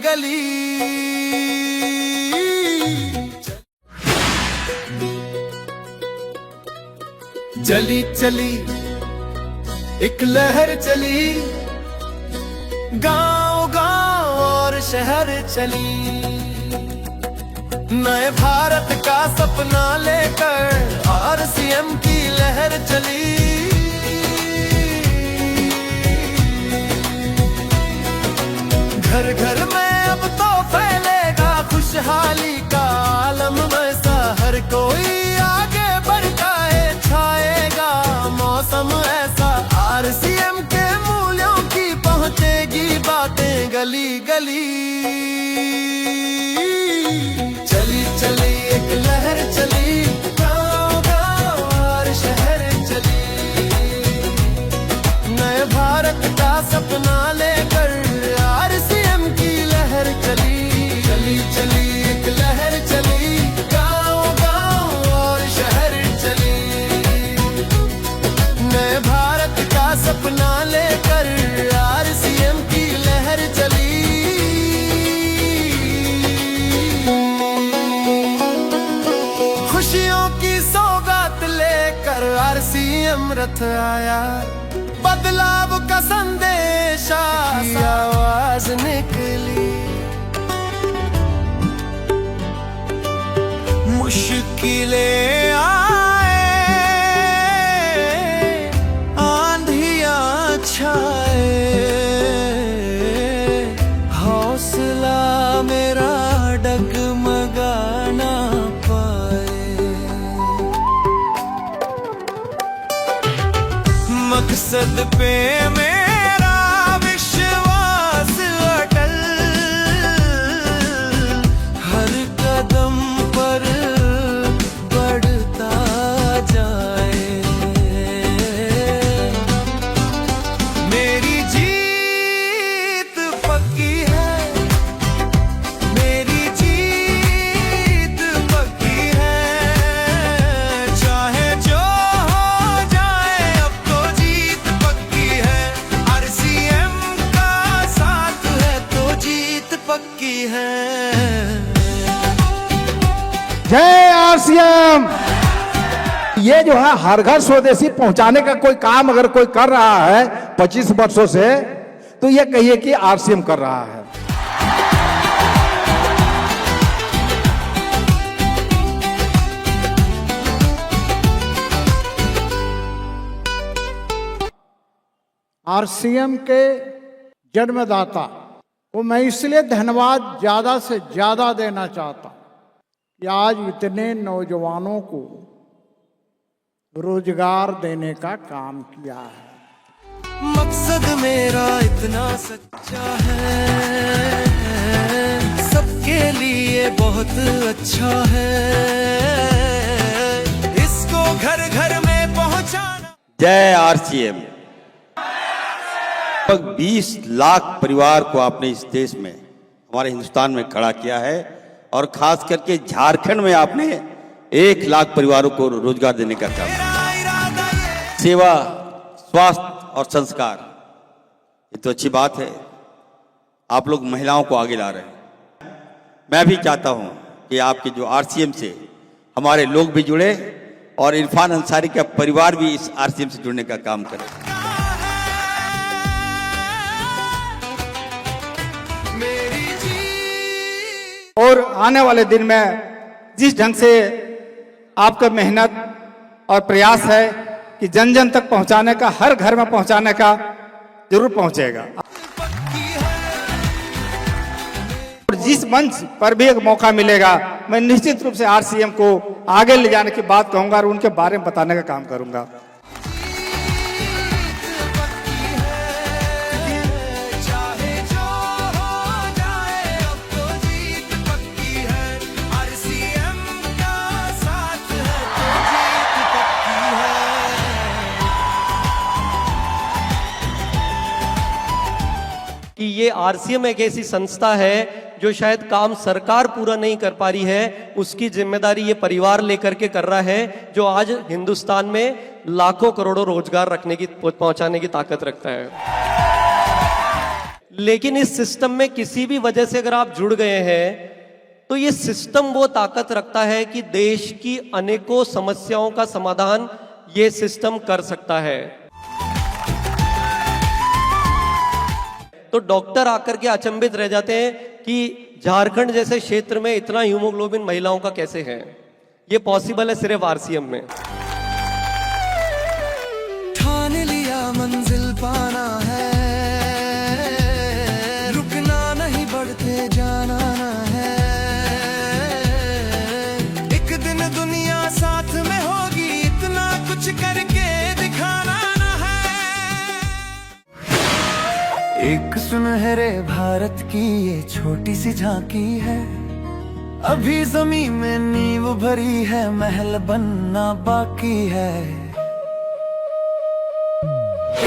गली। चली चली एक लहर चली, गांव गांव और शहर चली, नए भारत का सपना लेकर आरसीएम की लहर चली। घर घर में अब तो फैलेगा खुशहाली का आलम, वैसा हर कोई आगे बढ़ता है, छाएगा मौसम ऐसा, आरसीएम के मूल्यों की पहुंचेगी बातें गली गली। चली चली एक लहर चली, गांव गांव और शहर चली, नए भारत का सपना लेकर आरसीएम की लहर चली। चली चली एक लहर चली, गांव गांव और शहर चली, नए भारत का सपना लेकर आरसीएम की लहर चली। खुशियों की सौगात लेकर आरसीएम रथ आया, बदलाव का संदेशा की आवाज निकली, मुश्किलें आए आंधियां छाए, हौसला मेरा डगमगा ना पाए, मकसद पे मेरा विश्वास अटल, हर कदम पर बढ़ता जाए, मेरी जीत पक्की है, मेरी जीत पक्की है, चाहे जो हो जाए अब तो जीत पक्की है, आरसीएम का साथ है तो जीत पक्की है। जय आरसीएम। ये जो है हर घर स्वदेशी पहुंचाने का कोई काम अगर कोई कर रहा है 25 वर्षों से, तो ये कहिए कि आरसीएम कर रहा है। आरसीएम के जन्मदाता को मैं इसलिए धन्यवाद ज्यादा से ज्यादा देना चाहता हूं कि आज इतने नौजवानों को रोजगार देने का काम किया है। मकसद मेरा इतना सच्चा है, सबके लिए बहुत अच्छा है, इसको घर घर में पहुंचाना। जय आरसीएम। लगभग 20 लाख परिवार को आपने इस देश में, हमारे हिंदुस्तान में खड़ा किया है, और खास करके झारखंड में आपने 1 लाख परिवारों को रोजगार देने का काम किया। सेवा, स्वास्थ्य और संस्कार, ये तो अच्छी बात है, आप लोग महिलाओं को आगे ला रहे हैं। मैं भी चाहता हूं कि आपके जो आरसीएम से हमारे लोग भी जुड़े और इरफान अंसारी का परिवार भी इस आरसीएम से जुड़ने का काम करे। और आने वाले दिन में जिस ढंग से आपका मेहनत और प्रयास है कि जन जन तक पहुंचाने का, हर घर में पहुंचाने का, जरूर पहुंचेगा। और जिस मंच पर भी एक मौका मिलेगा, मैं निश्चित रूप से आरसीएम को आगे ले जाने की बात कहूंगा और उनके बारे में बताने का काम करूंगा। कि ये आरसीएम एक ऐसी संस्था है जो शायद काम सरकार पूरा नहीं कर पा रही है, उसकी जिम्मेदारी ये परिवार लेकर के कर रहा है, जो आज हिंदुस्तान में लाखों करोड़ों रोजगार रखने की, पहुंचाने की ताकत रखता है। लेकिन इस सिस्टम में किसी भी वजह से अगर आप जुड़ गए हैं तो ये सिस्टम वो ताकत रखता है कि देश की अनेकों समस्याओं का समाधान ये सिस्टम कर सकता है। तो डॉक्टर आकर के अचंभित रह जाते हैं कि झारखंड जैसे क्षेत्र में इतना हीमोग्लोबिन महिलाओं का कैसे है। ये पॉसिबल है सिर्फ आरसीएम में। ठान लिया मंजिल पाना है, रुकना नहीं बढ़ते जाना है। एक दिन दुनिया साथ में होगी, इतना कुछ करके दिखाना है। एक सुनहरे भारत की ये छोटी सी झांकी है, अभी जमीन में नींव भरी है, महल बनना बाकी है।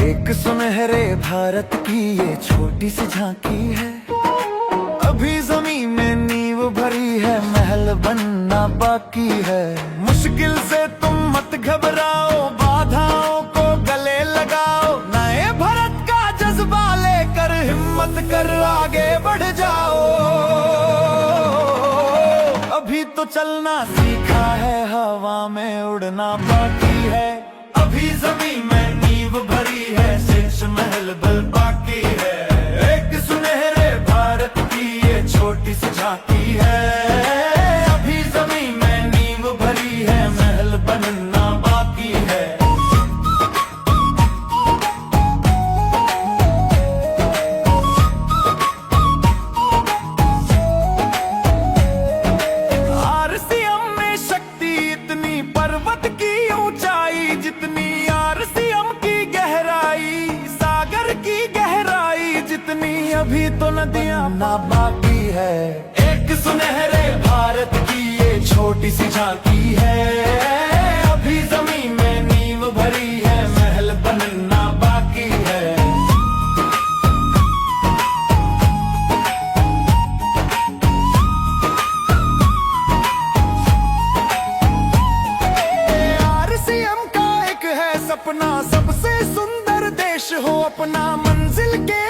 एक सुनहरे भारत की ये छोटी सी झांकी है, अभी जमीन में नींव भरी है, महल बनना बाकी है। मुश्किल से तुम मत घबराओ, बाधाओं को गले लगाओ, नए भारत का जज्बा लेकर हिम्मत कर आगे बढ़ जाओ। अभी तो चलना सीखा है, हवा में उड़ना बाकी है, अभी जमीन में नींव भरी है, शेष महल बल बाकी है। एक सुनहरे भारत की ये छोटी सी झांकी है, अभी जमीन में नींव भरी है, महल बनना बाकी है। अभी तो नदियां ना बाकी है, एक सुनहरे भारत की ये छोटी सी झांकी है, अभी जमीन में नींव भरी है, महल बनना बाकी है। आरसीएम का एक है सपना, सबसे सुंदर देश हो अपना, मंजिल के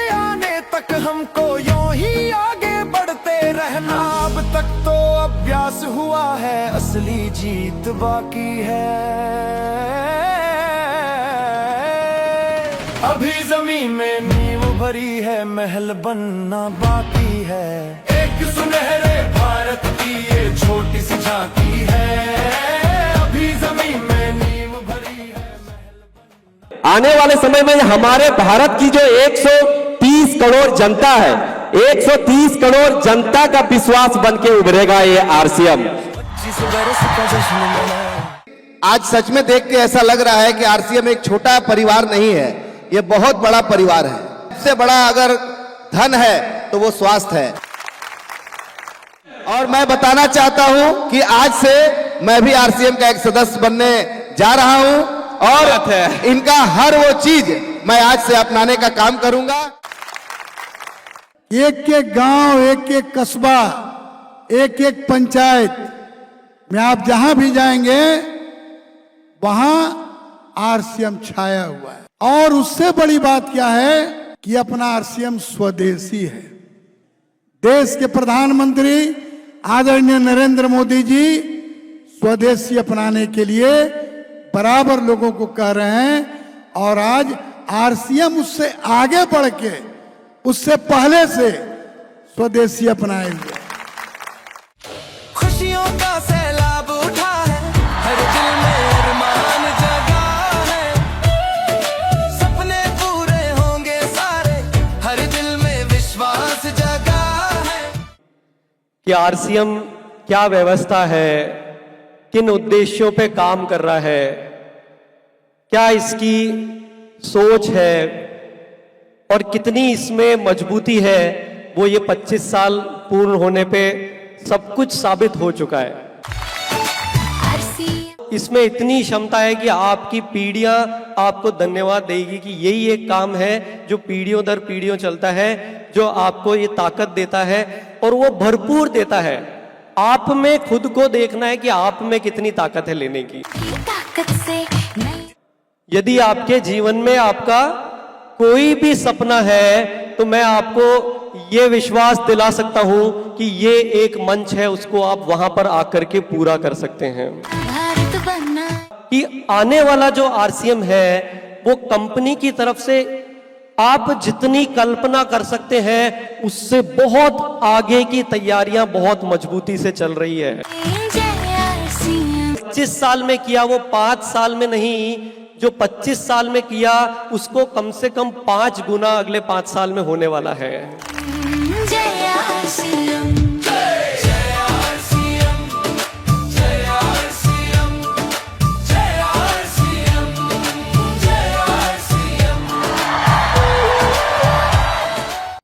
तक हमको यूं ही आगे बढ़ते रहना। अब तक तो अभ्यास हुआ है, असली जीत बाकी है, अभी जमीन में नींव भरी है, महल बनना बाकी है। एक सुनहरे भारत की ये छोटी सी झांकी है, अभी जमीन में नींव भरी है, महल बनना। आने वाले समय में हमारे भारत की जो 130 करोड़ जनता है, 130 करोड़ जनता का विश्वास बन के उभरेगा ये आरसीएम। 25 बरस का जश्न मना। आज सच में देख के ऐसा लग रहा है कि आरसीएम एक छोटा परिवार नहीं है, ये बहुत बड़ा परिवार है। सबसे बड़ा अगर धन है तो वो स्वास्थ्य है। और मैं बताना चाहता हूं कि आज से मैं भी आरसीएम का एक सदस्य बनने जा रहा हूं और इनका हर वो चीज मैं आज से अपनाने का काम करूंगा। एक एक गांव, एक एक कस्बा, एक एक पंचायत में आप जहां भी जाएंगे वहां आरसीएम छाया हुआ है। और उससे बड़ी बात क्या है कि अपना आरसीएम स्वदेशी है। देश के प्रधानमंत्री आदरणीय नरेंद्र मोदी जी स्वदेशी अपनाने के लिए बराबर लोगों को कह रहे हैं और आज आरसीएम उससे आगे बढ़ के उससे पहले से स्वदेशी अपनाए हुए। खुशियों का सैलाब उठा है, हर दिल में अरमान जगा है, सपने पूरे होंगे सारे, हर दिल में विश्वास जगा है। कि आरसीएम क्या व्यवस्था है, किन उद्देश्यों पे काम कर रहा है, क्या इसकी सोच है और कितनी इसमें मजबूती है, वो ये 25 साल पूर्ण होने पे सब कुछ साबित हो चुका है। इसमें इतनी क्षमता है कि आपकी पीढ़ियां आपको धन्यवाद देगी कि यही एक काम है जो पीढ़ियों दर पीढ़ियों चलता है, जो आपको ये ताकत देता है और वो भरपूर देता है। आप में खुद को देखना है कि आप में कितनी ताकत है लेने की। यदि आपके जीवन में आपका कोई भी सपना है तो मैं आपको ये विश्वास दिला सकता हूं कि ये एक मंच है, उसको आप वहां पर आकर के पूरा कर सकते हैं। कि आने वाला जो आरसीएम है वो कंपनी की तरफ से आप जितनी कल्पना कर सकते हैं उससे बहुत आगे की तैयारियां बहुत मजबूती से चल रही है। 25 साल में किया वो 5 साल में नहीं, जो 25 साल में किया उसको कम से कम 5 गुना अगले 5 साल में होने वाला है।